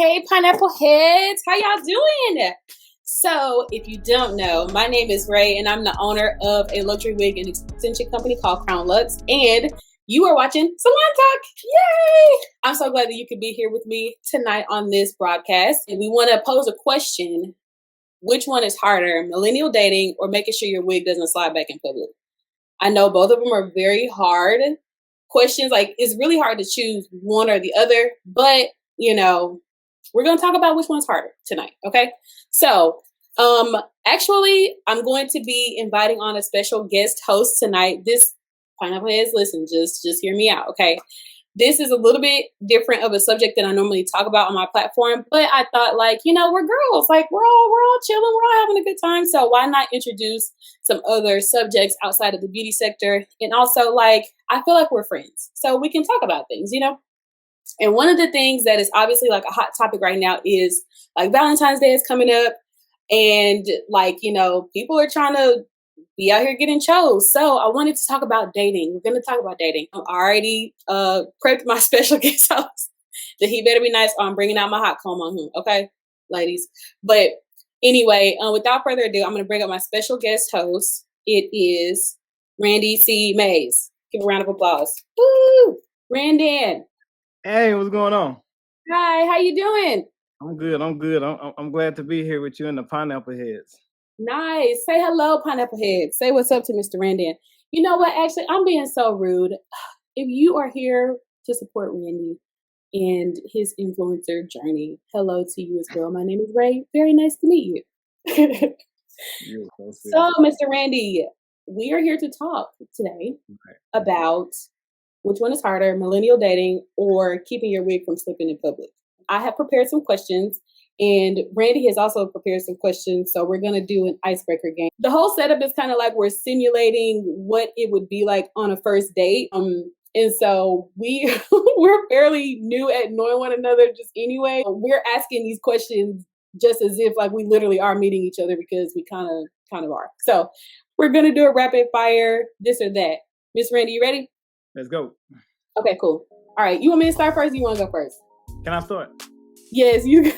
Hey, pineapple heads, how y'all doing? So, if you don't know, my name is Ray, and I'm the owner of a luxury wig and extension company called Crown Lux, and you are watching Salon Talk. Yay! I'm so glad that you could be here with me tonight on this broadcast, and we want to pose a question. Which one is harder, millennial dating or making sure your wig doesn't slide back in public? I know both of them are very hard questions. Like, it's really hard to choose one or the other, but, you know, we're going to talk about which one's harder tonight, okay? So, actually, I'm going to be inviting on a special guest host tonight. This, pineapple heads, listen, just hear me out, okay? This is a little bit different of a subject than I normally talk about on my platform, but I thought, like, you know, we're girls, like we're all chilling, we're all having a good time, so why not introduce some other subjects outside of the beauty sector? And also, like, I feel like we're friends, so we can talk about things, you know? And one of the things that is obviously like a hot topic right now is like Valentine's Day is coming up, and like, you know, people are trying to be out here getting chose. So I wanted to talk about dating. We're going to talk about dating. I already prepped my special guest host that he better be nice. I'm bringing out my hot comb on him. Okay, ladies. But anyway, without further ado, I'm going to bring up my special guest host. It is Randy C. Mays. Give a round of applause. Woo! Randon. Hey, what's going on? Hi, how you doing? I'm good. I'm glad to be here with you and the pineapple heads. Nice. Say hello, pineapple head. Say what's up to Mr. Randon. You know what? Actually, I'm being so rude. If you are here to support Randy and his influencer journey, hello to you as well. My name is Ray. Very nice to meet you. So, Mr. Randy, we are here to talk today about which one is harder, millennial dating or keeping your wig from slipping in public. I have prepared some questions. And Randy has also prepared some questions, so we're going to do an icebreaker game. The whole setup is kind of like we're simulating what it would be like on a first date. And so we're fairly new at knowing one another just anyway. We're asking these questions just as if like we literally are meeting each other because we kind of are. So we're going to do a rapid fire, this or that. Miss Randy, you ready? Let's go. Okay, cool. All right. You want me to start first or you want to go first? Can I start? Yes, you go.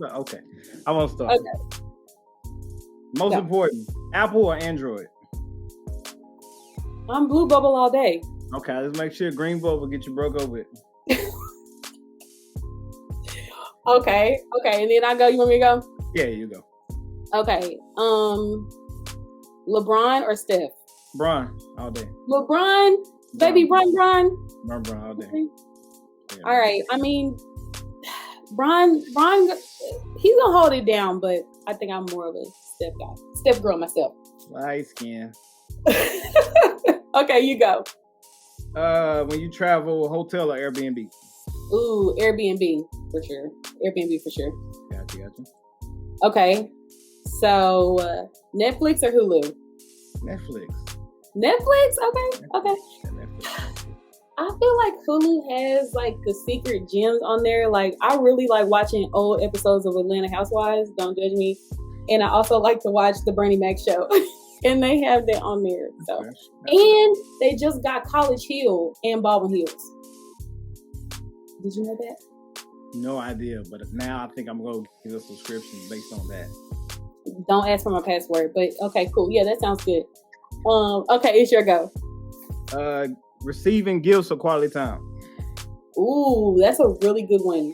Okay. I want to start. Okay. Most important, Apple or Android? I'm Blue Bubble all day. Okay, let's make sure Green Bubble get you broke up with. Okay, and then I go. You want me to go? Yeah, you go. Okay. LeBron or Steph? Bron all day. LeBron, baby, Bron. Bron all day. Yeah. All right. I mean, Bron, he's gonna hold it down, but I think I'm more of a Steph guy. Steph girl myself. Light skin. Okay, you go. When you travel, hotel or Airbnb? Ooh, Airbnb for sure. Airbnb for sure. Gotcha. Okay, so Netflix or Hulu? Netflix. Okay. Yeah, Netflix. I feel like Hulu has like the secret gems on there. Like I really like watching old episodes of Atlanta Housewives. Don't judge me. And I also like to watch the Bernie Mac show, and they have that on there. So, and they just got College Hill and Baldwin Hills. Did you know that? No idea, but now I think I'm gonna get a subscription based on that. Don't ask for my password, but okay, cool. Yeah, that sounds good. Okay, it's your go. Receiving gifts or quality time? Ooh, that's a really good one.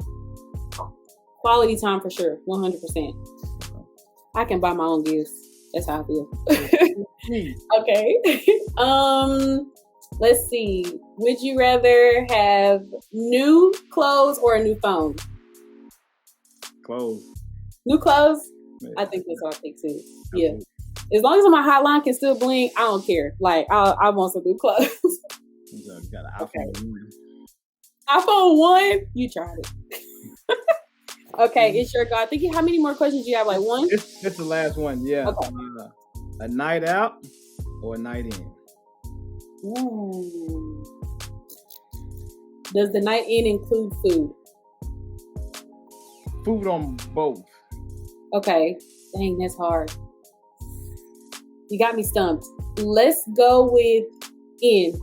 Quality time for sure, 100%. I can buy my own gifts. That's how I feel. Okay. Let's see. Would you rather have new clothes or a new phone? Clothes. New clothes? Yeah. I think that's what I think too. Yeah. As long as my hotline can still blink, I don't care. Like, I want some new clothes. You got an iPhone 1. iPhone 1? You tried it. Okay, it's your go. I think how many more questions do you have? Like one? It's the last one, yeah. Okay. A night out or a night in? Ooh. Does the night in include food? Food on both. Okay. Dang, that's hard. You got me stumped. Let's go with in.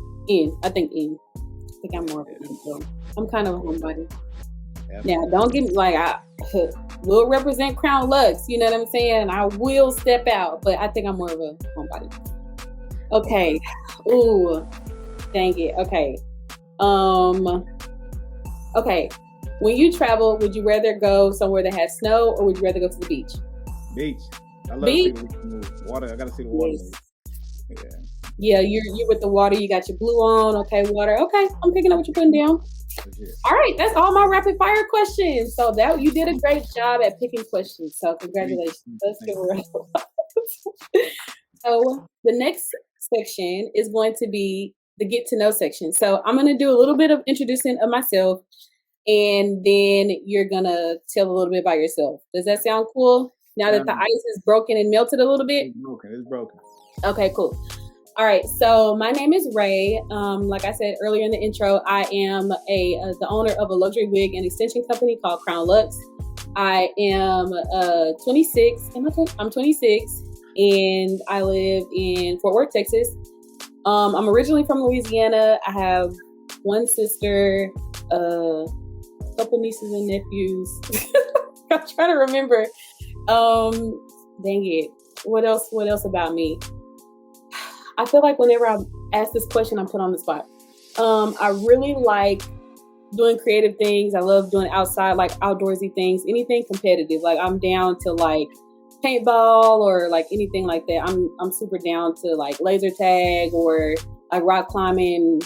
I think in. I think I'm more of an in. I'm kind of a homebody. Now, don't get me like I will represent Crown Lux. You know what I'm saying? I will step out, but I think I'm more of a homebody. Okay. Ooh, dang it. Okay. Okay. When you travel, would you rather go somewhere that has snow or would you rather go to the beach? Beach. I love beach? To see the water. I gotta see the water. Yes. Yeah, you're with the water. You got your blue on. Okay, water. Okay, I'm picking up what you're putting down. All right, that's all my rapid fire questions. So that you did a great job at picking questions. So congratulations. Let's give a round. So the next section is going to be the get to know section. So I'm going to do a little bit of introducing of myself, and then you're going to tell a little bit about yourself. Does that sound cool? Now that the ice is broken and melted a little bit? It's broken. Okay, cool. All right, so my name is Ray. Like I said earlier in the intro, I am the owner of a luxury wig and extension company called Crown Lux. I am 26. I'm 26, and I live in Fort Worth, Texas. I'm originally from Louisiana. I have one sister, a couple nieces and nephews. I'm trying to remember. Dang it. What else about me? I feel like whenever I ask this question, I'm put on the spot. I really like doing creative things. I love doing outside, like outdoorsy things, anything competitive. Like I'm down to like paintball or like anything like that. I'm super down to like laser tag or like rock climbing,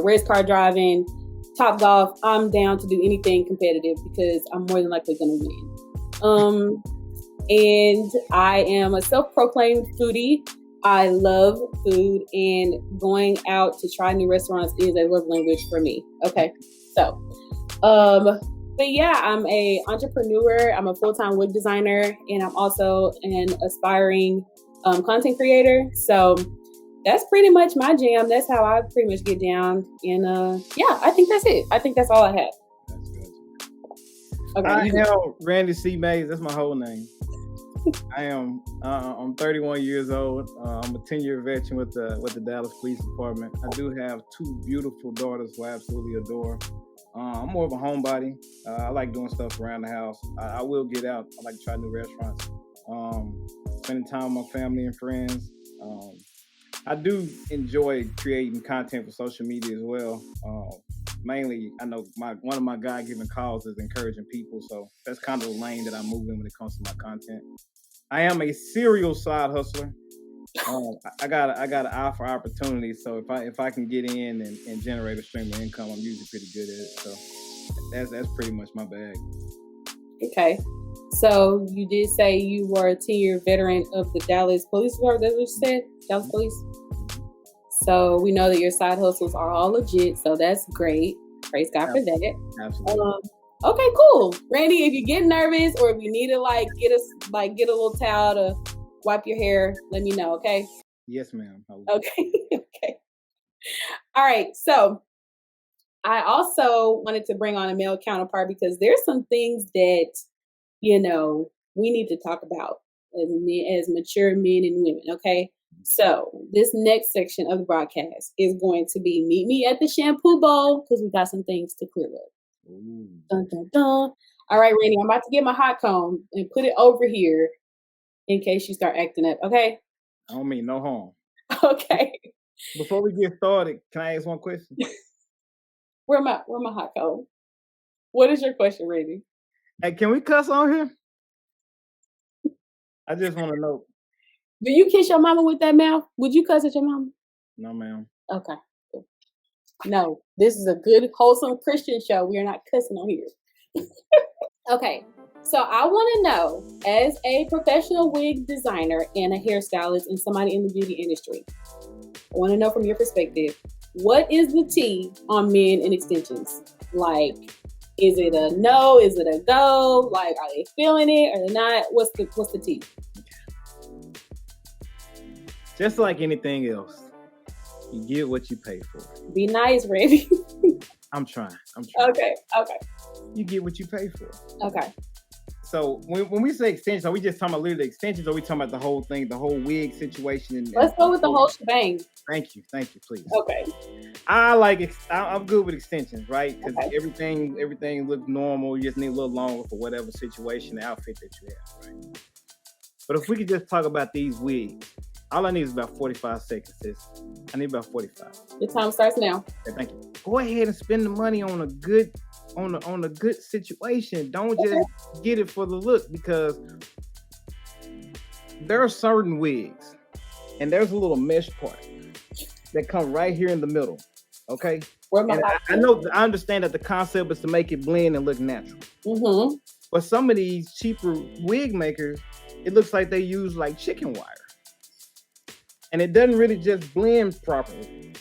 race car driving, top golf. I'm down to do anything competitive because I'm more than likely going to win. And I am a self-proclaimed foodie. I love food, and going out to try new restaurants is a love language for me. Okay, so, but yeah, I'm a entrepreneur. I'm a full-time wig designer, and I'm also an aspiring content creator. So that's pretty much my jam. That's how I pretty much get down. And yeah, I think that's it. I think that's all I have. That's good. Okay, I am Randy C. Mays. That's my whole name. I am. I'm 31 years old. I'm a 10-year veteran with the Dallas Police Department. I do have 2 beautiful daughters who I absolutely adore. I'm more of a homebody. I like doing stuff around the house. I will get out. I like to try new restaurants. Spending time with my family and friends. I do enjoy creating content for social media as well. Mainly, I know one of my God-given calls is encouraging people, so that's kind of the lane that I move in when it comes to my content. I am a serial side hustler. I got an eye for opportunity, so if I can get in and generate a stream of income, I'm usually pretty good at it. So that's pretty much my bag. Okay, so you did say you were a 10-year veteran of the Dallas Police Department. That's what you said, Dallas Police. So we know that your side hustles are all legit, so that's great. Praise God for that. Absolutely. Okay, cool. Randy, if you get nervous or if you need to get a little towel to wipe your hair, let me know, okay? Yes, ma'am. Okay. Okay. All right. So I also wanted to bring on a male counterpart because there's some things that, we need to talk about as mature men and women, okay? So this next section of the broadcast is going to be meet me at the shampoo bowl because we got some things to clear up. Ooh. Dun, dun, dun. All right, Randy, I'm about to get my hot comb and put it over here in case you start acting up, okay? I don't mean no harm. Okay. Before we get started, can I ask one question? Where my hot comb? What is your question, Randy? Hey, can we cuss on here? I just want to know. Do you kiss your mama with that mouth? Would you cuss at your mama? No, ma'am. Okay. Cool. No, this is a good, wholesome Christian show. We are not cussing on here. Okay. So I want to know, as a professional wig designer and a hairstylist and somebody in the beauty industry, I want to know from your perspective, what is the T on men and extensions? Like, is it a no? Is it a go? Like, are they feeling it or not? What's the T? Just like anything else, you get what you pay for. Be nice, Randy. I'm trying. Okay. You get what you pay for. Okay. So when we say extensions, are we just talking about literally extensions, or are we talking about the whole thing, the whole wig situation? Let's go with the whole shebang. Thank you, please. Okay. I'm good with extensions, right? Because Okay. everything looks normal. You just need a little longer for whatever situation, the outfit that you have, right? But if we could just talk about these wigs, all I need is about 45 seconds, sis. I need about 45. Your time starts now. Okay, thank you. Go ahead and spend the money on a good situation. Don't just get it for the look, because there are certain wigs, and there's a little mesh part that come right here in the middle. Okay. I understand that the concept is to make it blend and look natural. Mm-hmm. But some of these cheaper wig makers, it looks like they use like chicken wire, and it doesn't really just blend properly.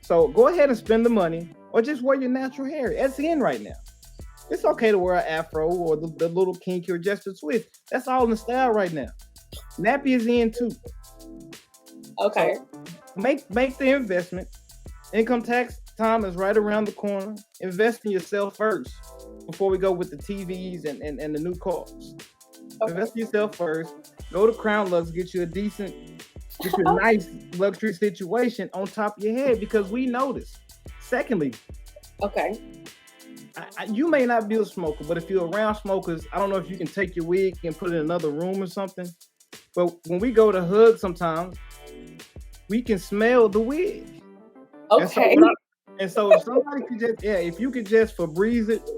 So go ahead and spend the money, or just wear your natural hair. That's in right now. It's okay to wear an afro or the little kinky or just a twist. That's all in the style right now. Nappy is in too. Okay. So make the investment. Income tax time is right around the corner. Invest in yourself first before we go with the TVs and the new cars. Okay. Invest in yourself first. Go to Crown Lux, get you a nice luxury situation on top of your head, because we notice. Secondly, okay, you may not be a smoker, but if you're around smokers, I don't know if you can take your wig and put it in another room or something. But when we go to hug sometimes, we can smell the wig. Okay. And so if somebody could just, if you could just Febreze it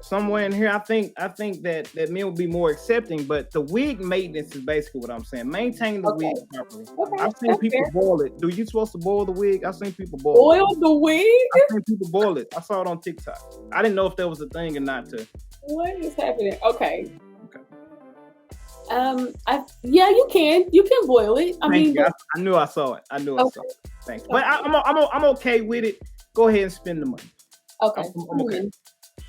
somewhere in here, I think that men will be more accepting. But the wig maintenance is basically what I'm saying. Maintain the wig properly. Okay, I've seen people boil it. Do you supposed to boil the wig? I've seen people boil the wig? I've seen people boil it. I saw it on TikTok. I didn't know if that was a thing or not. What is happening? Okay. You can boil it. I knew I saw it. I saw it. Thanks. But I'm okay with it. Go ahead and spend the money. Okay. I'm okay.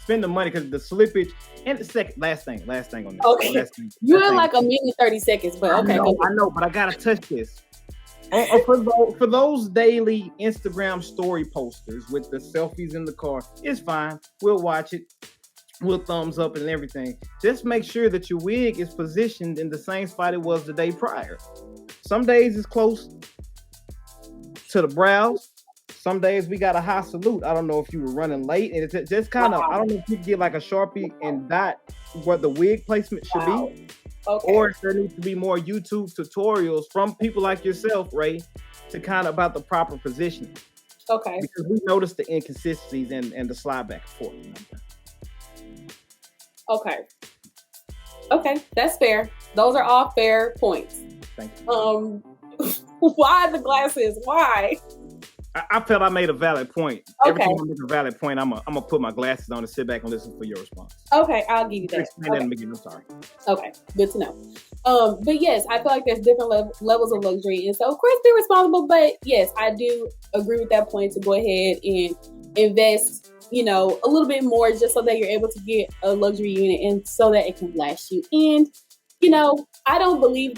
Spend the money, because the slippage. And the last thing on this. Okay. You had like a minute 30 seconds, but okay. I know, but I gotta touch this. For those daily Instagram story posters with the selfies in the car, it's fine. We'll watch it. We'll thumbs up and everything. Just make sure that your wig is positioned in the same spot it was the day prior. Some days it's close to the brows. Some days we got a high salute. I don't know if you were running late, and it's just kind of, I don't know if you can get like a Sharpie and dot where the wig placement should be. Okay. Or if there needs to be more YouTube tutorials from people like yourself, Ray, to kind of about the proper positioning. Okay. Because we noticed the inconsistencies and the slide back and forth. Okay, that's fair. Those are all fair points. Thank you. Why the glasses? Why? I felt I made a valid point. Okay. Every time I make a valid point, I'm gonna put my glasses on and sit back and listen for your response. Okay, I'll give you that. Explain that in the beginning. I'm sorry. Okay, good to know. But yes, I feel like there's different levels of luxury, and so of course be responsible. But yes, I do agree with that point to go ahead and invest, a little bit more, just so that you're able to get a luxury unit and so that it can last you. And I don't believe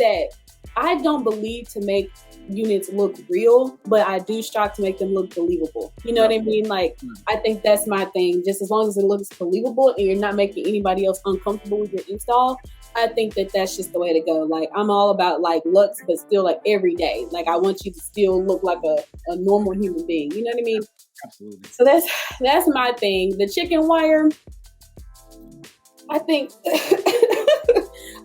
to make units look real, but I do strive to make them look believable. You know what I mean? Like, I think that's my thing. Just as long as it looks believable and you're not making anybody else uncomfortable with your install, I think that that's just the way to go. Like, I'm all about like looks, but still like every day. Like, I want you to still look like a normal human being. You know what I mean? Absolutely. So that's my thing. The chicken wire, I think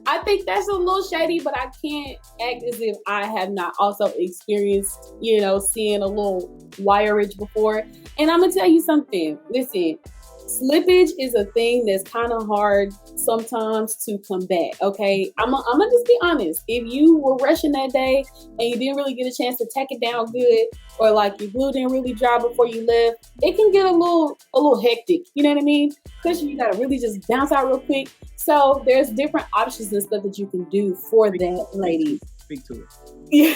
I think that's a little shady, but I can't act as if I have not also experienced, seeing a little wireage before. And I'm gonna tell you something. Listen, slippage is a thing that's kind of hard sometimes to combat. Okay, I'm gonna just be honest. If you were rushing that day and you didn't really get a chance to tack it down good, or like your glue didn't really dry before you left, it can get a little hectic. You know what I mean? Especially you gotta really just bounce out real quick. So there's different options and stuff that you can do for that, ladies. Speak to it. Yeah,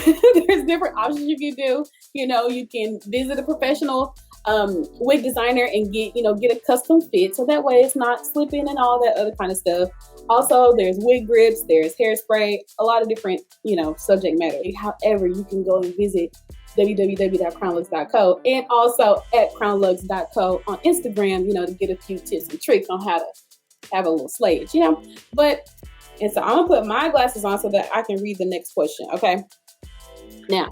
there's different options you can do. You can visit a professional wig designer and get a custom fit, so that way it's not slipping and all that other kind of stuff. Also, there's wig grips, there's hairspray, a lot of different, subject matter. However, you can go and visit www.crownlux.co and also at crownlux.co on Instagram, to get a few tips and tricks on how to have a little slayage, But, and so I'm going to put my glasses on so that I can read the next question, okay? Now,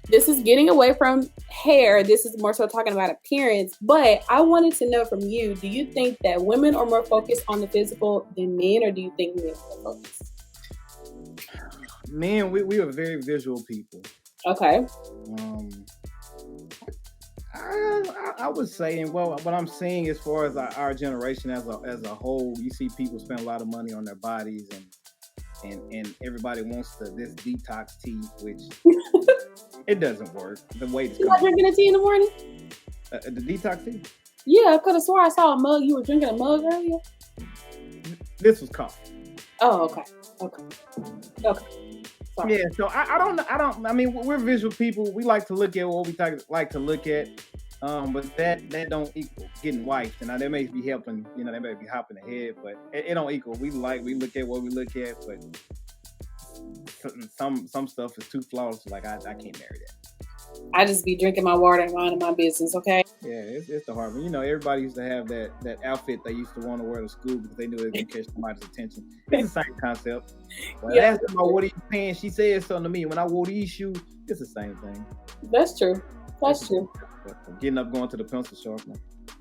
this is getting away from hair. This is more so talking about appearance. But I wanted to know from you, do you think that women are more focused on the physical than men, or do you think men are more focused? Men, we are very visual people. Okay. I would say, and well, what I'm seeing as far as our generation as a whole, you see people spend a lot of money on their bodies, and everybody wants this detox tea, which it doesn't work. The way it's you not drinking a tea in the morning? The detox tea? Yeah, I could have swore I saw a mug. You were drinking a mug earlier. This was coffee. Oh, okay. Sorry. Yeah, so I mean, we're visual people. We like to look at what we like to look at. But that don't equal getting wiped. And now they may be helping, they may be hopping ahead, but it don't equal. We look at what we look at, but some stuff is too flawless. Like I can't marry that. I just be drinking my water and minding my business, okay? Yeah, it's the hard one. Everybody used to have that outfit they used to want to wear to school because they knew they were going to catch somebody's attention. It's the same concept. When I asked them, what are you paying? She said something to me. When I wore these shoes, it's the same thing. That's true. That's true. Getting up, going to the pencil sharpener.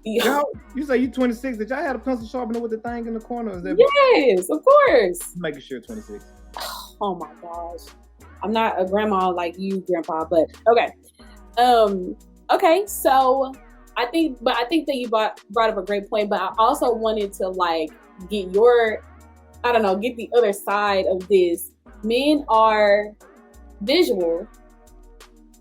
Yeah. You say you 26. Did y'all have a pencil sharpener with the thing in the corner? Is that yes, of course. Making sure 26. Oh my gosh. I'm not a grandma like you, Grandpa, but okay. Okay, so I think that you brought up a great point, but I also wanted to get get the other side of this. Men are visual,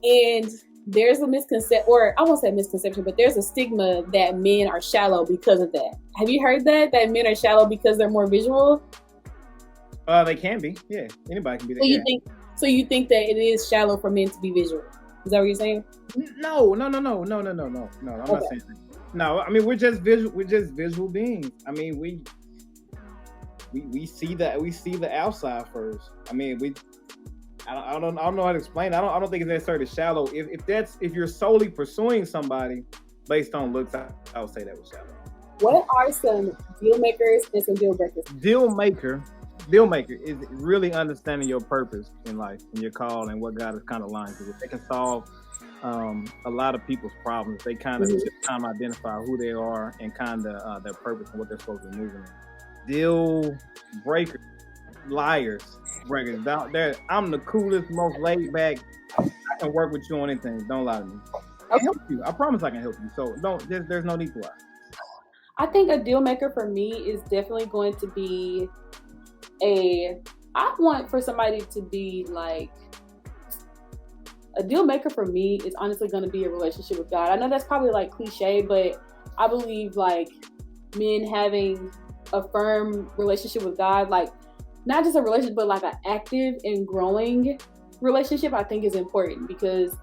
and there's a misconception, or I won't say misconception, but there's a stigma that men are shallow because of that. Have you heard that men are shallow because they're more visual? They can be. Yeah, anybody can be that. So you think that it is shallow for men to be visual? Is that what you're saying? No. I'm not saying that. No, I mean we're just visual. We're just visual beings. I mean we see the outside first. I mean I don't know how to explain it. I don't think it's necessarily shallow. If you're solely pursuing somebody based on looks, I would say that was shallow. What are some deal makers and some deal breakers? Deal maker is really understanding your purpose in life and your call and what God has kind of aligned to. They can solve a lot of people's problems. They kind of identify who they are and kind of their purpose and what they're supposed to be moving in. Deal breakers, liars, breakers. I'm the coolest, most laid back. I can work with you on anything. Don't lie to me. I can help you. I promise I can help you. So there's no need to lie. I think a deal maker for me is definitely going to be I want for somebody to be like, a deal maker for me is honestly going to be a relationship with God. I know that's probably cliche, but I believe men having a firm relationship with God, not just a relationship, but an active and growing relationship, I think is important because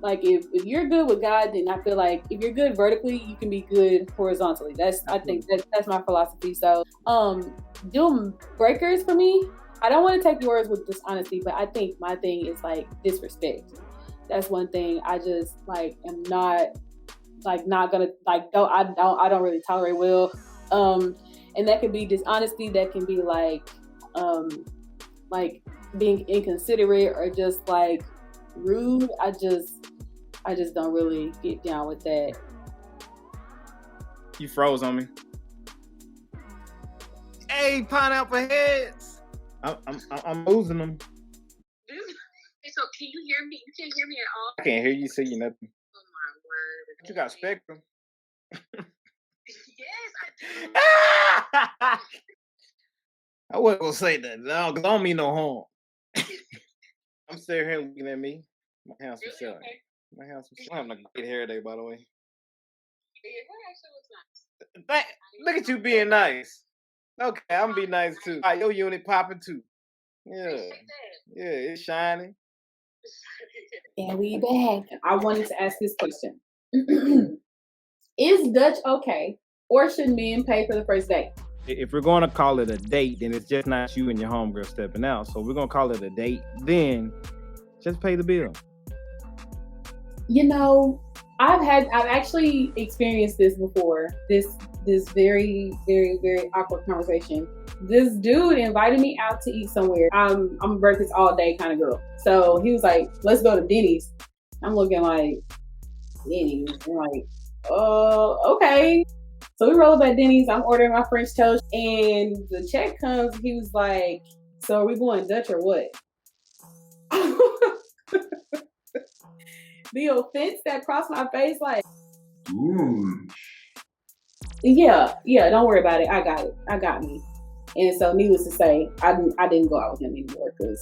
if you're good with God, then I feel like if you're good vertically, you can be good horizontally. I think that's my philosophy. So, deal breakers for me, I don't want to take yours with dishonesty, but I think my thing is disrespect. That's one thing I just am not gonna I don't really tolerate well. And that could be dishonesty. That can be being inconsiderate or just rude. I just don't really get down with that. You froze on me. Hey, pineapple heads. I'm losing them. So can you hear me? You can't hear me at all. I can't hear you, see you nothing. Oh my word. You got spectrum. Yes, I do. I wasn't gonna say that. No, because I don't mean no harm. I'm sitting here looking at me. My house was selling. Okay. My house was selling. I'm having a great hair day, by the way. Yeah, your hair actually looks nice. Look at you being nice. Okay, I'm be nice too. All right, your unit popping too. Yeah. Yeah, it's shining. And we back. I wanted to ask this question. Is Dutch okay? Or should men pay for the first date? If we're going to call it a date, then it's just not you and your homegirl stepping out. So we're going to call it a date, then just pay the bill. I've actually experienced this before. This this very, very, very awkward conversation. This dude invited me out to eat somewhere. I'm a breakfast all day kind of girl. So he was like, let's go to Denny's. I'm looking like, Denny's? I'm like, okay. So we roll up at Denny's. I'm ordering my French toast, and the check comes. He was like, so are we going Dutch or what? The offense that crossed my face, like, yeah, don't worry about it. I got me. And so, needless to say, I didn't go out with him anymore because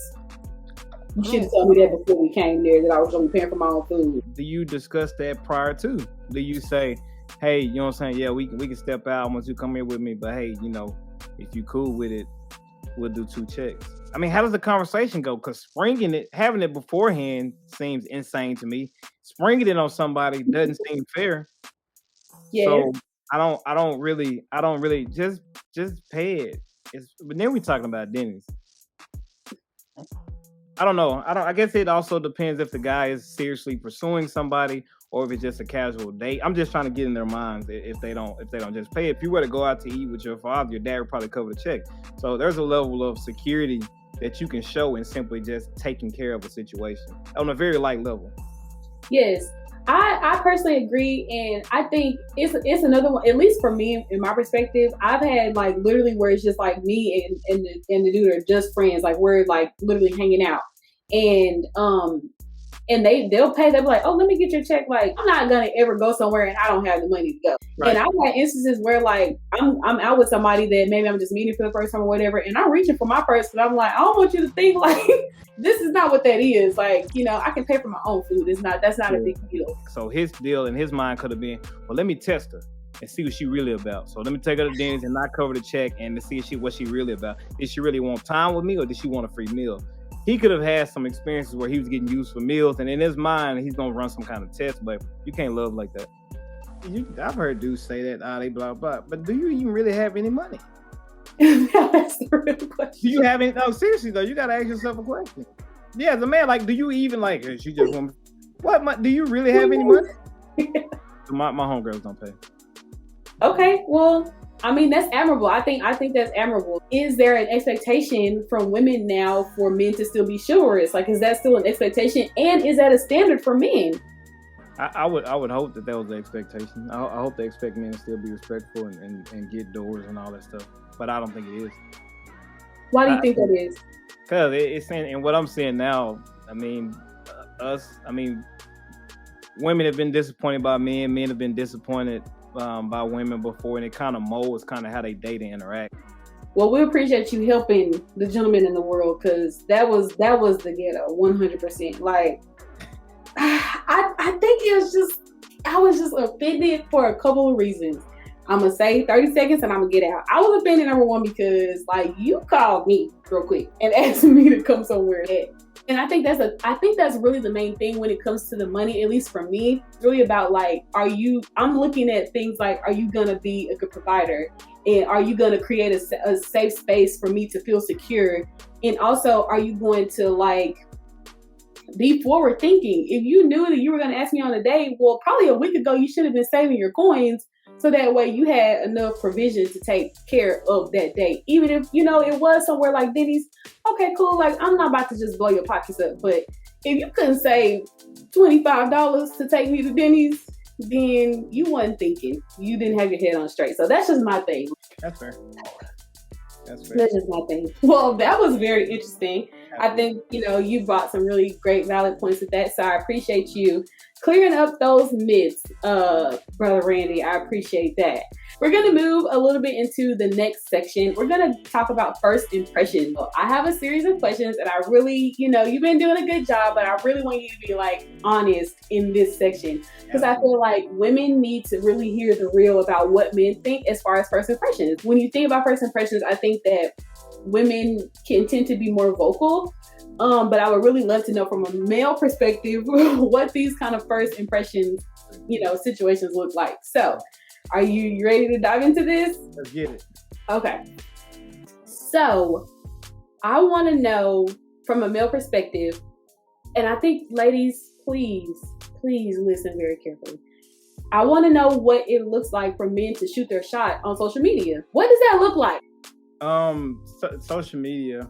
you should have told me that before we came there, that I was going to be paying for my own food. Do you discuss that prior to? Do you say, hey, you know what I'm saying? Yeah, we can step out once you come here with me, but hey, you know, if you cool with it, we'll do 2 checks. I mean, how does the conversation go? Because having it beforehand seems insane to me. Springing it on somebody doesn't seem fair. Yeah. So I don't really just pay it. But then we're talking about Denny's. I don't know. I guess it also depends if the guy is seriously pursuing somebody or if it's just a casual date. I'm just trying to get in their minds if they don't just pay. If you were to go out to eat with your father, your dad would probably cover the check. So there's a level of security that you can show in simply just taking care of a situation on a very light level. Yes, I personally agree, and I think it's another one. At least for me, in my perspective, I've had like literally where it's just like me and the dude are just friends, like we're like literally hanging out, and they'll pay. They'll be like, oh, let me get your check. Like, I'm not gonna ever go somewhere and I don't have the money to go. Right. And I've had instances where like I'm out with somebody that maybe I'm just meeting for the first time or whatever, and I'm reaching for my purse, but I'm like, I don't want you to think like this is not what that is. Like, you know, I can pay for my own food. That's not a big deal. So his deal in his mind could have been, well, let me test her and see what she really about. So let me take her to Denny's and not cover the check and to see what she really about. Did she really want time with me or did she want a free meal? He could have had some experiences where he was getting used for meals, and in his mind, he's gonna run some kind of test. But you can't love like that. I've heard dudes say that, they blah blah. But do you even really have any money? That's the real question. Do you have any? No, seriously though, you gotta ask yourself a question. Yeah, as a man, like, do you even like? She just want. What? Do you really have any money? My homegirls don't pay. Okay, well, I mean, that's admirable. I think that's admirable. Is there an expectation from women now for men to still be chivalrous? Like, is that still an expectation? And is that a standard for men? I would hope that was the expectation. I hope they expect men to still be respectful and get doors and all that stuff. But I don't think it is. Why do you think that is? Because it's and what I'm seeing now, women have been disappointed by men. Men have been disappointed by women before, and it kind of molds kind of how they date and interact. Well, we appreciate you helping the gentleman in the world, because that was the ghetto, 100%. Like, I think I was just offended for a couple of reasons. I'm gonna say 30 seconds and I'm gonna get out. I was offended, number one, because like you called me real quick and asked me to come somewhere. And I think that's really the main thing when it comes to the money, at least for me. It's really about like, I'm looking at things like, are you going to be a good provider? And are you going to create a safe space for me to feel secure? And also, are you going to like be forward thinking? If you knew that you were going to ask me on a date, well, probably a week ago, you should have been saving your coins. So that way you had enough provision to take care of that date. Even if, you know, it was somewhere like Denny's, okay, cool. Like, I'm not about to just blow your pockets up. But if you couldn't save $25 to take me to Denny's, then you wasn't thinking. You didn't have your head on straight. So that's just my thing. That's fair. That's just my thing. Well, that was very interesting. Absolutely. I think, you know, you brought some really great valid points with that. So I appreciate you clearing up those myths, Brother Randy. I appreciate that. We're going to move a little bit into the next section. We're going to talk about first impressions. I have a series of questions and I really, you know, you've been doing a good job, but I really want you to be like honest in this section, because I feel like women need to really hear the real about what men think as far as first impressions. When you think about first impressions, I think that women can tend to be more vocal. But I would really love to know from a male perspective what these kind of first impressions, you know, situations look like. So, are you ready to dive into this? Let's get it. Okay. So, I want to know from a male perspective, and I think ladies, please listen very carefully. I want to know what it looks like for men to shoot their shot on social media. What does that look like? Social media.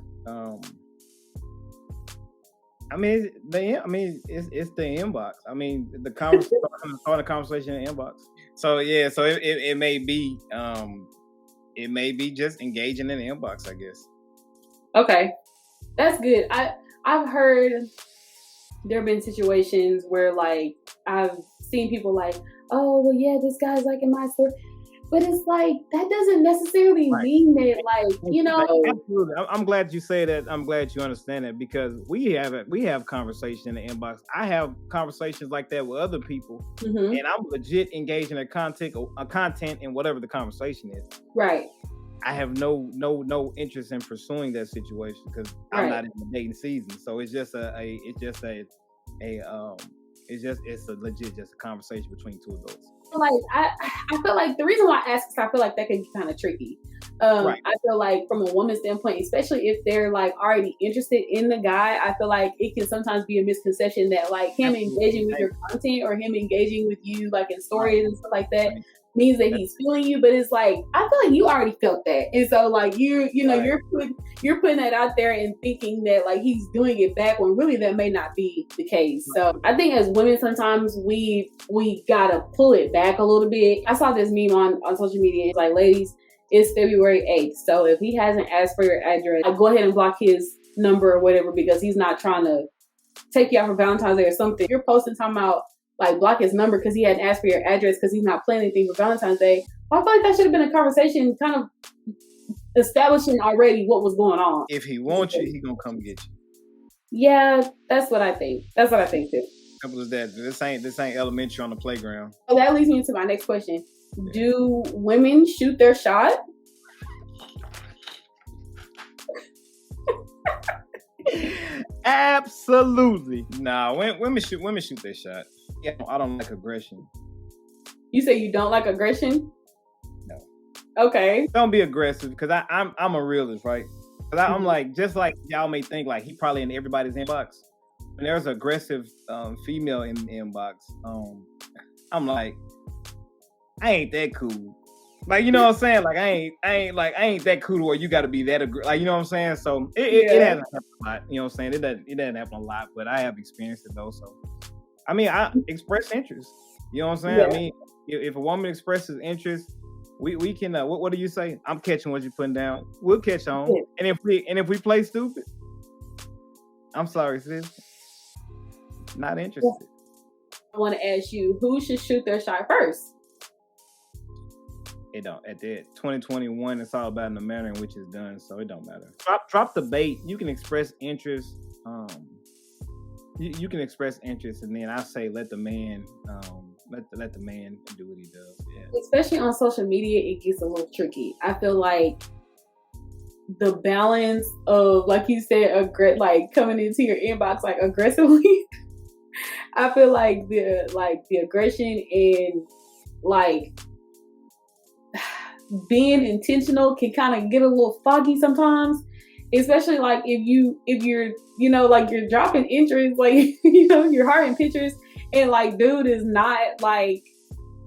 It's the inbox. I mean, the conversation, starting a conversation in the inbox. So yeah, so it may be just engaging in the inbox, I guess. Okay, that's good. I've heard there have been situations where like I've seen people like, oh well, yeah, this guy's liking my story. But it's like, that doesn't necessarily mean that, like, you know. Absolutely. I'm glad you say that. I'm glad you understand that, because we have conversation in the inbox. I have conversations like that with other people, and I'm legit engaged in a content in whatever the conversation is. Right. I have no interest in pursuing that situation because I'm not in the dating season. So it's just it's a legit just a conversation between two adults. Like I feel like the reason why I ask is I feel like that can be kind of tricky. I feel like from a woman's standpoint, especially if they're like already interested in the guy, I feel like it can sometimes be a misconception that like him engaging with your content or him engaging with you like in stories and stuff like that means that he's feeling you. But it's like, I feel like you already felt that, and so like you're putting that out there and thinking that like he's doing it back when really that may not be the case. So I think as women sometimes we gotta pull it back a little bit. I saw this meme on social media. It's like, ladies, it's February 8th, so if he hasn't asked for your address, go ahead and block his number or whatever, because he's not trying to take you out for Valentine's Day or something. You're posting talking about like block his number because he hadn't asked for your address because he's not planning anything for Valentine's Day. I feel like that should have been a conversation kind of establishing already what was going on. If he wants you, he gonna come get you. Yeah, that's what I think. That's what I think too. Simple as that. This ain't elementary on the playground. So that leads me to my next question. Yeah. Do women shoot their shot? Absolutely. Nah, women shoot their shot. Yeah, I don't like aggression. You say you don't like aggression? No. Okay. Don't be aggressive, because I'm a realist, right? Because I'm like, just like y'all may think like he probably in everybody's inbox. When there's an aggressive female in the inbox, I'm like, I ain't that cool. Like, you know what I'm saying? Like, I ain't that cool to where you got to be that like, you know what I'm saying? So it hasn't happened a lot. You know what I'm saying? It doesn't happen a lot, but I have experienced it though. So, I mean, I express interest. You know what I'm saying? Yeah. I mean, if a woman expresses interest, we can. What do you say? I'm catching what you're putting down. We'll catch on. Yeah. And if we play stupid, I'm sorry, sis. Not interested. I want to ask you, who should shoot their shot first? It don't. At the 2021, it's all about the manner in which it's done, so it don't matter. Drop the bait. You can express interest. You can express interest, and then I say let the man let the man do what he does. Yeah. Especially on social media, it gets a little tricky. I feel like the balance of, like you said, like coming into your inbox like aggressively. I feel like the aggression and like being intentional can kind of get a little foggy sometimes, especially like if you're like you're dropping interest, like you're hearting pictures, and like dude is not like,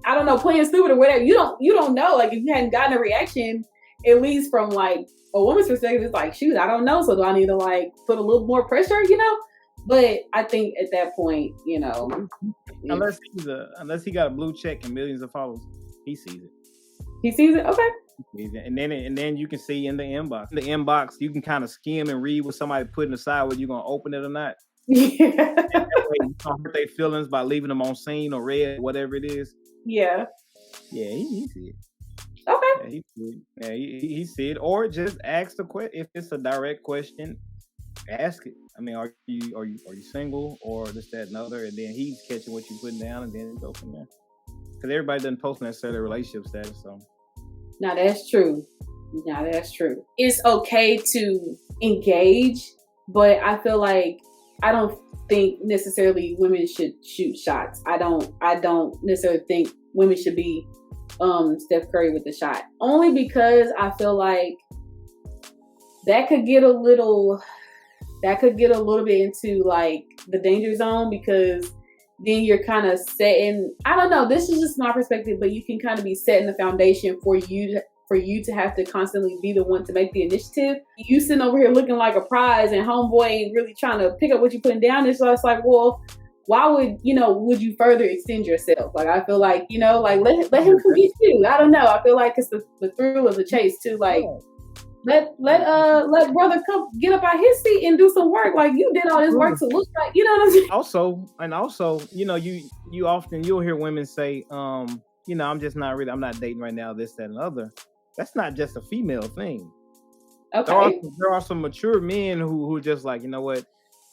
I don't know, playing stupid or whatever. You don't know, like if you hadn't gotten a reaction, at least from like a woman's perspective, it's like, shoot, I don't know, so do I need to like put a little more pressure, But I think at that point, unless he got a blue check and millions of followers, he sees it. He sees it, okay. And then you can see in the inbox. In the inbox, you can kind of skim and read what somebody putting aside, whether you're gonna open it or not. Yeah. That way you don't hurt their feelings by leaving them on scene or read, whatever it is. Yeah. Yeah, he see it. Okay. Yeah, he see it. Yeah, he see it. Or just ask the question. If it's a direct question, ask it. I mean, are you single or this, that, and other? And then he's catching what you're putting down, and then go from there. Because everybody doesn't post necessarily relationship status, so. Now that's true. It's okay to engage, but I feel like I don't think necessarily women should shoot shots. I don't necessarily think women should be Steph Curry with the shot. Only because I feel like that could get a little bit into like the danger zone, because then you're kind of setting, I don't know, this is just my perspective, but you can kind of be setting the foundation for you to have to constantly be the one to make the initiative. You sitting over here looking like a prize and homeboy ain't really trying to pick up what you're putting down. So it's like, well, why would you further extend yourself? Like, I feel like, like let him come get you. I don't know. I feel like it's the thrill of the chase too. Like, let brother come get up out his seat and do some work. Like, you did all this work to look like, you know what I'm saying? Also, you often, you'll hear women say, I'm not dating right now, this, that, and other. That's not just a female thing. Okay. There are some mature men who just like, you know what,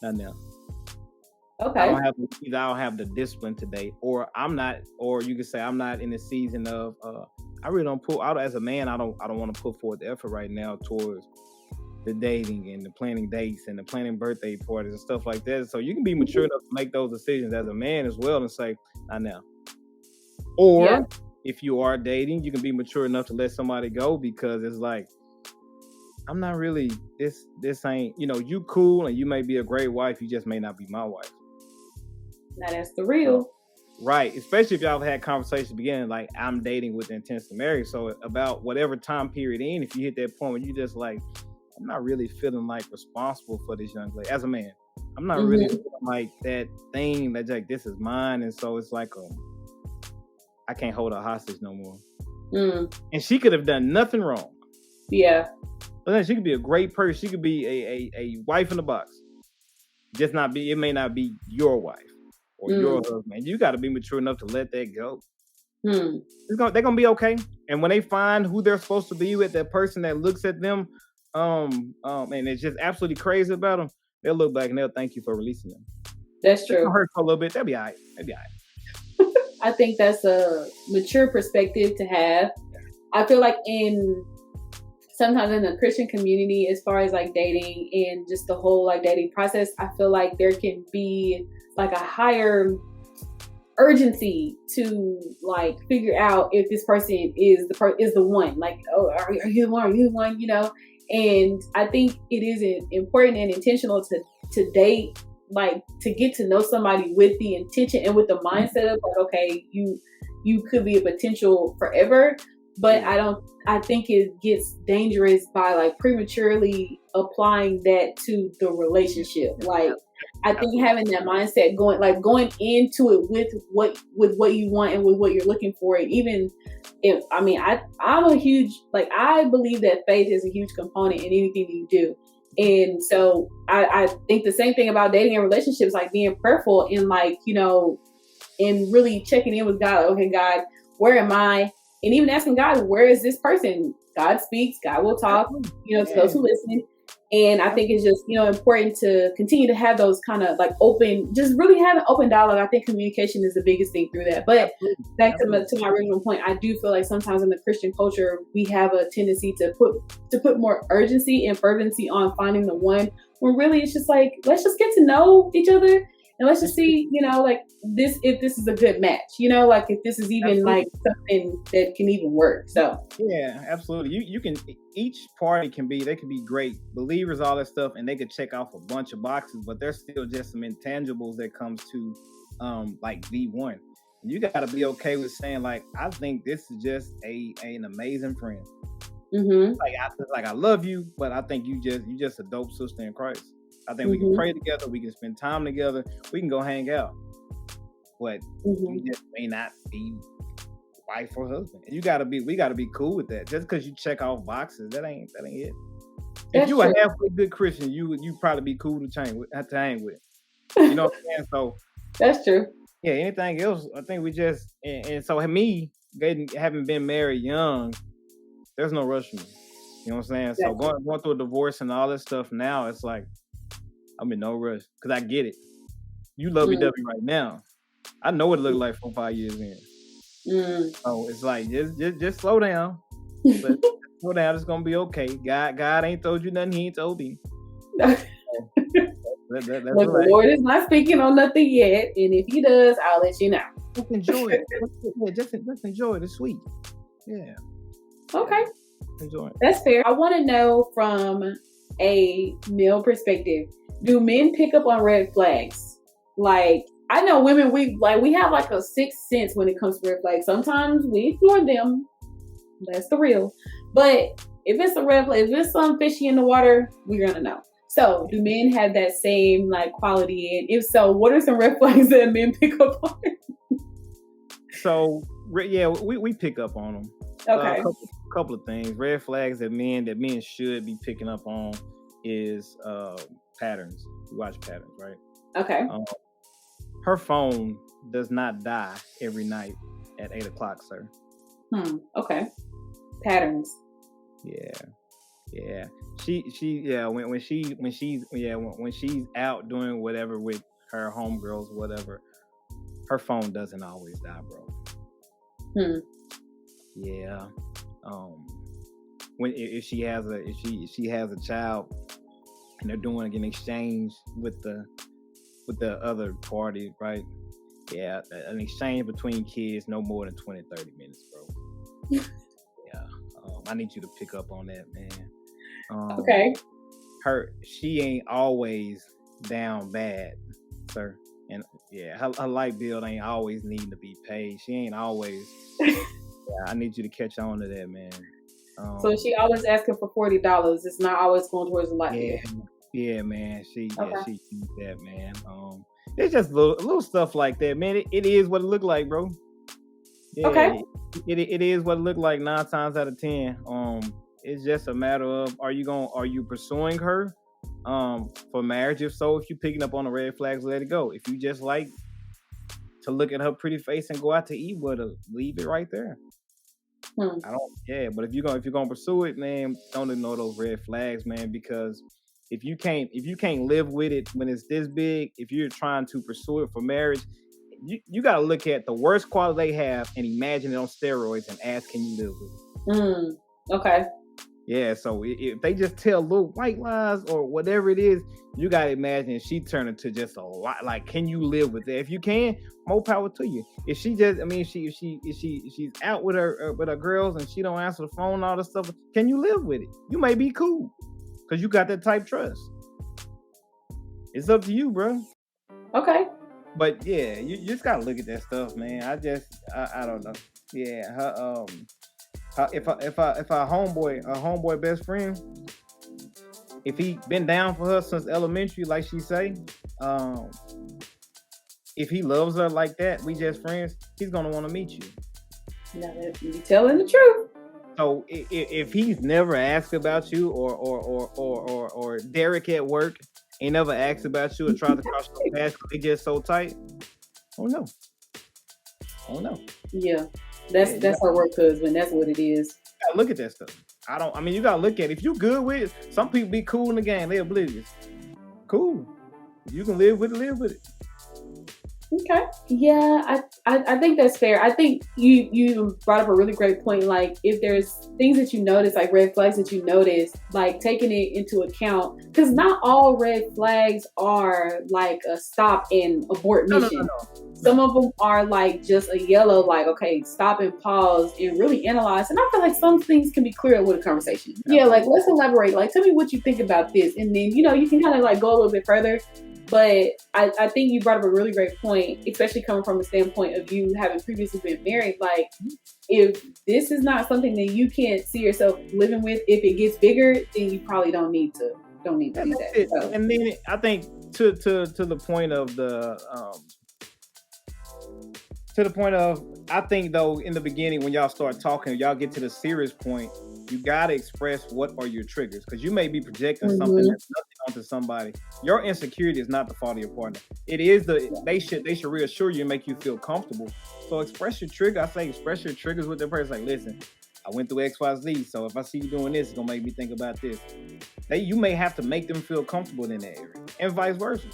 not now. Okay. I don't have the discipline today, or you could say I'm not in the season of. I really don't put out as a man. I don't want to put forth the effort right now towards the dating and the planning dates and the planning birthday parties and stuff like that. So you can be mature enough to make those decisions as a man as well and say, not now. Or if you are dating, you can be mature enough to let somebody go because it's like, I'm not really, this ain't, you cool and you may be a great wife, you just may not be my wife. Now that's the real. Right. Especially if y'all have had conversations beginning, like I'm dating with the intent to marry. So about whatever time period in, if you hit that point where you just like, I'm not really feeling like responsible for this young lady as a man. I'm not really feeling like that thing that's like, this is mine. And so it's like, I can't hold her hostage no more. And she could have done nothing wrong. Yeah. But then she could be a great person. She could be a wife in the box. It may not be your wife or your husband. You got to be mature enough to let that go. They're going to be okay. And when they find who they're supposed to be with, that person that looks at them, and it's just absolutely crazy about them, they'll look back and they'll thank you for releasing them. That's true. It'll hurt for a little bit. They'll be all right. I think that's a mature perspective to have. I feel like sometimes in the Christian community, as far as like dating and just the whole like dating process, I feel like there can be like a higher urgency to like figure out if this person is the one. Like, oh, are you the one? Are you the one? And I think it is important and intentional to date, like to get to know somebody with the intention and with the mindset of like, okay, you could be a potential forever. But I think it gets dangerous by like prematurely applying that to the relationship. Like, I think having that mindset going into it with what you want and with what you're looking for. And even if, I'm a huge, like, I believe that faith is a huge component in anything that you do. And so I think the same thing about dating and relationships, like being prayerful and like, and really checking in with God. Like, okay, God, where am I? And even asking God, where is this person? God speaks, God will talk, to those who listen. And I think it's just, important to continue to have those kind of like just really have an open dialogue. I think communication is the biggest thing through that. But back to my original point, I do feel like sometimes in the Christian culture, we have a tendency to put more urgency and fervency on finding the one, when really it's just like, let's just get to know each other. And let's just see, like if this is a good match, like if this is even like something that can even work. So yeah, absolutely. You can, each party can be great believers, all that stuff, and they could check off a bunch of boxes, but there's still just some intangibles that comes to like V1. You got to be okay with saying like, I think this is just an amazing friend. Like I love you, but I think you just a dope sister in Christ. I think we can pray together. We can spend time together. We can go hang out. But you just may not be wife or husband. And we gotta be cool with that. Just because you check off boxes, that ain't it. If you a halfway good Christian, you probably be cool to hang with. You know what I'm saying? So that's true. Yeah. Anything else? I think we just and so me having been married young, there's no rush for me. You know what I'm saying? So going through a divorce and all this stuff now, it's like, I'm in no rush because I get it. You lovey-dovey right now. I know what it looked like 4-5 years in. So it's like just slow down. But slow down. It's gonna be okay. God ain't told you nothing. He ain't told me. That's the Lord is not speaking on nothing yet, and if He does, I'll let you know. Just enjoy it. Just enjoy it. It's sweet. Yeah. Okay. Enjoy it. That's fair. I want to know from a male perspective. Do men pick up on red flags? Like, I know women, we have like a sixth sense when it comes to red flags. Sometimes we ignore them. That's the real. But if it's a red flag, if it's something fishy in the water, we're gonna know. So, do men have that same like quality? And if so, what are some red flags that men pick up on? So, yeah, we pick up on them. Okay. Couple of things. Red flags that men should be picking up on is patterns. You watch patterns, right? Okay. Her phone does not die every night at 8:00, sir. Okay. Patterns. Yeah. When she's out doing whatever with her homegirls, whatever, her phone doesn't always die, bro. Yeah. If she has a child and they're doing an exchange with the other party, right? Yeah, an exchange between kids no more than 20-30 minutes, bro. Yeah. I need you to pick up on that, man. Okay. She ain't always down bad, sir. And yeah, her light bill ain't always needing to be paid. She ain't always. I need you to catch on to that, man. So she always asking for $40. It's not always going towards the light bill. Yeah, man. She needs that, man. It's just little stuff like that, man. It is what it look like, bro. Yeah, okay. It is what it look like 9 times out of 10. It's just a matter of are you pursuing her for marriage? If so, if you picking up on the red flags, let it go. If you just like to look at her pretty face and go out to eat with her, leave it right there. But if you're gonna pursue it, man, don't ignore those red flags, man, because if you can't live with it when it's this big, if you're trying to pursue it for marriage, you got to look at the worst quality they have and imagine it on steroids and ask, can you live with it? Okay. Yeah, so if they just tell little white lies or whatever it is, you got to imagine she turned into just a lot. Like, can you live with that? If you can, more power to you. If she just, she's out with her girls and she don't answer the phone and all this stuff, can you live with it? You may be cool because you got that type trust. It's up to you, bro. Okay. But yeah, you just gotta look at that stuff, man. I don't know. Yeah, her if a homeboy best friend, if he been down for her since elementary, like she say, if he loves her like that, we just friends, he's gonna want to meet you. Now you telling the truth. So if he's never asked about you, or Derek at work ain't never asked about you or tried to cross your path because they just so tight, oh no. Yeah, that's her work husband. That's what it is. You gotta look at that stuff. You gotta look at it. If you good with it, some people be cool in the game, they oblivious. Cool. If you can live with it. Okay. Yeah, I think that's fair. I think you brought up a really great point. Like, if there's things that you notice, like red flags that you notice, like taking it into account, because not all red flags are like a stop and abort mission. No. Some of them are like just a yellow, like, okay, stop and pause and really analyze. And I feel like some things can be cleared with a conversation. Yeah, like, let's elaborate. Like, tell me what you think about this. And then, you can kind of like go a little bit further. But I think you brought up a really great point, especially coming from a standpoint of you having previously been married. Like, if this is not something that you can't see yourself living with, if it gets bigger, then you probably don't need to do that. So. And then I think to the point of I think though, in the beginning, when y'all start talking, y'all get to the serious point, you gotta express what are your triggers, because you may be projecting something that's nothing onto somebody. Your insecurity is not the fault of your partner. It is they should reassure you and make you feel comfortable. So express your trigger. I say express your triggers with the person. Like, listen, I went through XYZ, so if I see you doing this, it's gonna make me think about this. You may have to make them feel comfortable in that area, and vice versa.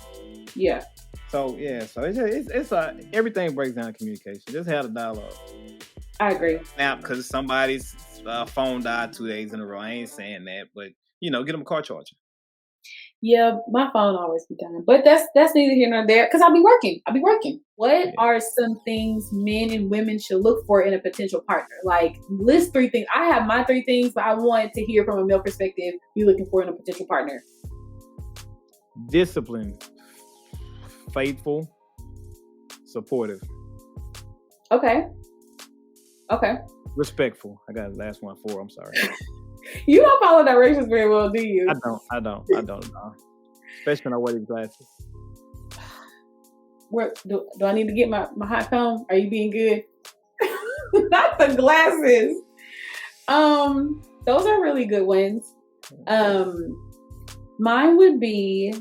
Yeah. So it's everything breaks down to communication. Just have a dialogue. I agree. Now, because somebody's phone died 2 days in a row, I ain't saying that, but get them a car charger. Yeah, my phone always be dying, but that's neither here nor there, because I'll be working. What are some things men and women should look for in a potential partner? Like, list 3 things. I have my 3 things, but I want to hear from a male perspective. Be looking for in a potential partner. Discipline, faithful, supportive. Okay. Respectful. I got the last one 4. I'm sorry. You don't follow directions very well, do you? I don't know. Especially when I wear these glasses. Where do I need to get my hot comb? Are you being good? Not the glasses. Those are really good ones. Mine would be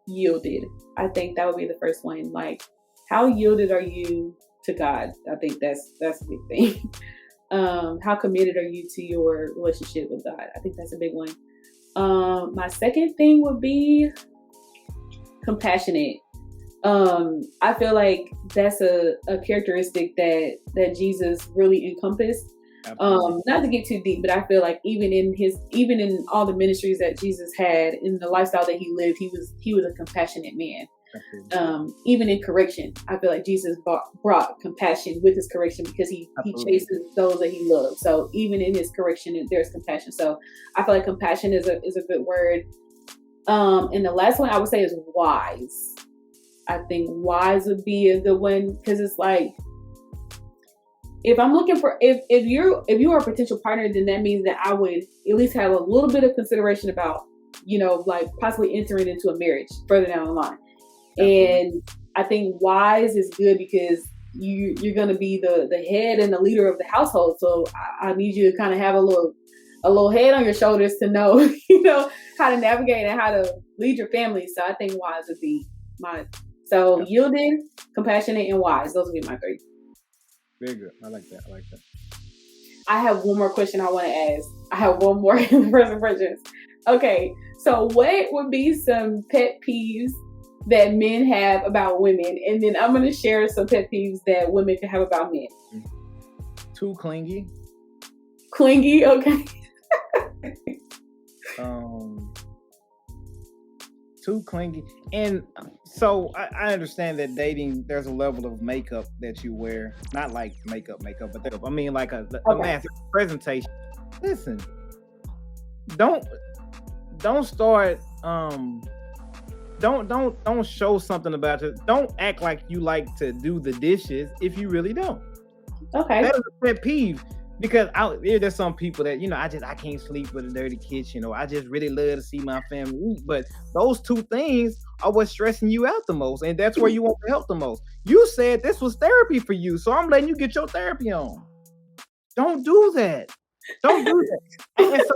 yielded. I think that would be the first one. Like, how yielded are you to God? I think that's a big thing. How committed are you to your relationship with God? I think that's a big one. My second thing would be compassionate. I feel like that's a characteristic that Jesus really encompassed. Not to get too deep, but I feel like even in all the ministries that Jesus had, in the lifestyle that he lived, he was a compassionate man. Even in correction, I feel like Jesus brought compassion with his correction, because he chases those that he loves. So even in his correction, there's compassion. So I feel like compassion is a good word. And the last one I would say is wise. I think wise would be a good one, because it's like, if I'm looking for, if you are a potential partner, then that means that I would at least have a little bit of consideration about, like possibly entering into a marriage further down the line. And I think wise is good, because you're going to be the head and the leader of the household. So I need you to kind of have a little head on your shoulders to know, how to navigate and how to lead your family. So I think wise would be mine. So yielded, compassionate, and wise. Those would be my 3. Very good. I like that. I have one more question I want to ask. I have one more first impressions. Okay. So what would be some pet peeves that men have about women? And then I'm going to share some pet peeves that women can have about men. Too clingy. Clingy? Okay. Too clingy. And so I understand that dating, there's a level of makeup that you wear. Not like makeup, but I mean like a massive presentation. Listen, don't start don't show something about it. Don't act like you like to do the dishes if you really don't. Okay. That is a pet peeve. Because there's some people that, I can't sleep with a dirty kitchen, or I just really love to see my family eat. But those 2 things are what's stressing you out the most. And that's where you want the help the most. You said this was therapy for you, so I'm letting you get your therapy on. Don't do that. Don't do that. And so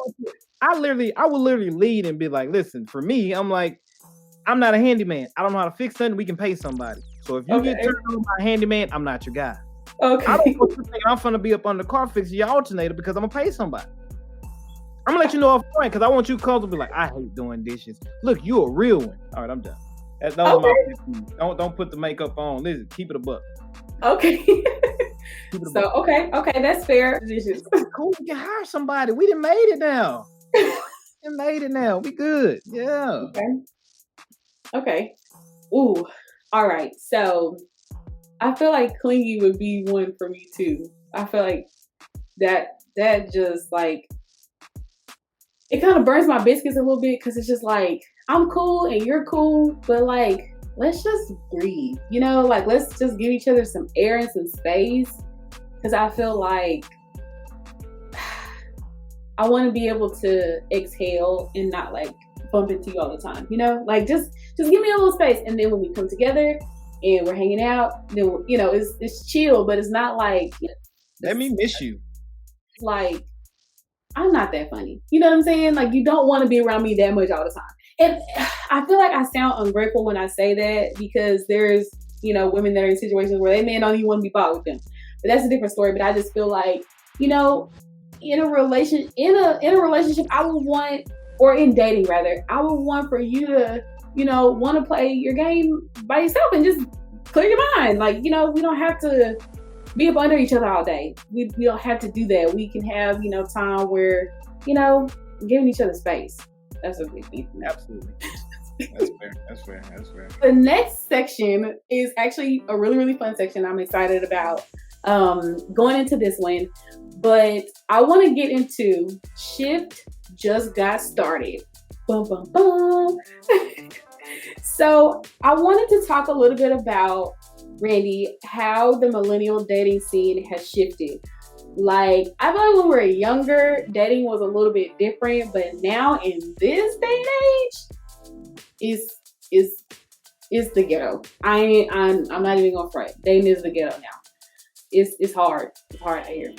I would literally lead and be like, listen, for me, I'm like, I'm not a handyman. I don't know how to fix something. We can pay somebody. So if you get turned on by a handyman, I'm not your guy. Okay. I don't want you thinking I'm gonna be up on the car fixing your alternator because I'm gonna pay somebody. I'm gonna let you know up front, because I want you to be like, I hate doing dishes. Look, you a real one. All right, I'm done. Those are my pet. Don't put the makeup on. Listen, keep it a buck. Okay. So okay, that's fair. Cool. We can hire somebody. We done made it now. We good. Yeah. Okay. Ooh. All right. So I feel like clingy would be one for me too. I feel like that just like, it kind of burns my biscuits a little bit, because it's just like, I'm cool and you're cool, but like, let's just breathe, like, let's just give each other some air and some space. Because I feel like I want to be able to exhale and not like bump into you all the time, like just give me a little space. And then when we come together and we're hanging out, then it's chill, but it's not like, let me miss you. Like, I'm not that funny. You know what I'm saying? Like, you don't want to be around me that much all the time. And I feel like I sound ungrateful when I say that, because there's, women that are in situations where they may not even want to be bothered with them. But that's a different story. But I just feel like, in a relationship, I would want, or in dating rather, I would want for you to, want to play your game by yourself and just clear your mind. Like, we don't have to be up under each other all day. We don't have to do that. We can have, time where, giving each other space. That's a big thing. Absolutely. That's fair. The next section is actually a really, really fun section. I'm excited about going into this one. But I want to get into Shift Just Got Started. Bum, bum, bum. So I wanted to talk a little bit about, Randy, how the millennial dating scene has shifted. Like, I feel like when we were younger, dating was a little bit different, but now in this day and age, is the ghetto. I'm not even gonna front. Dating is the ghetto now. It's hard. It's hard out here.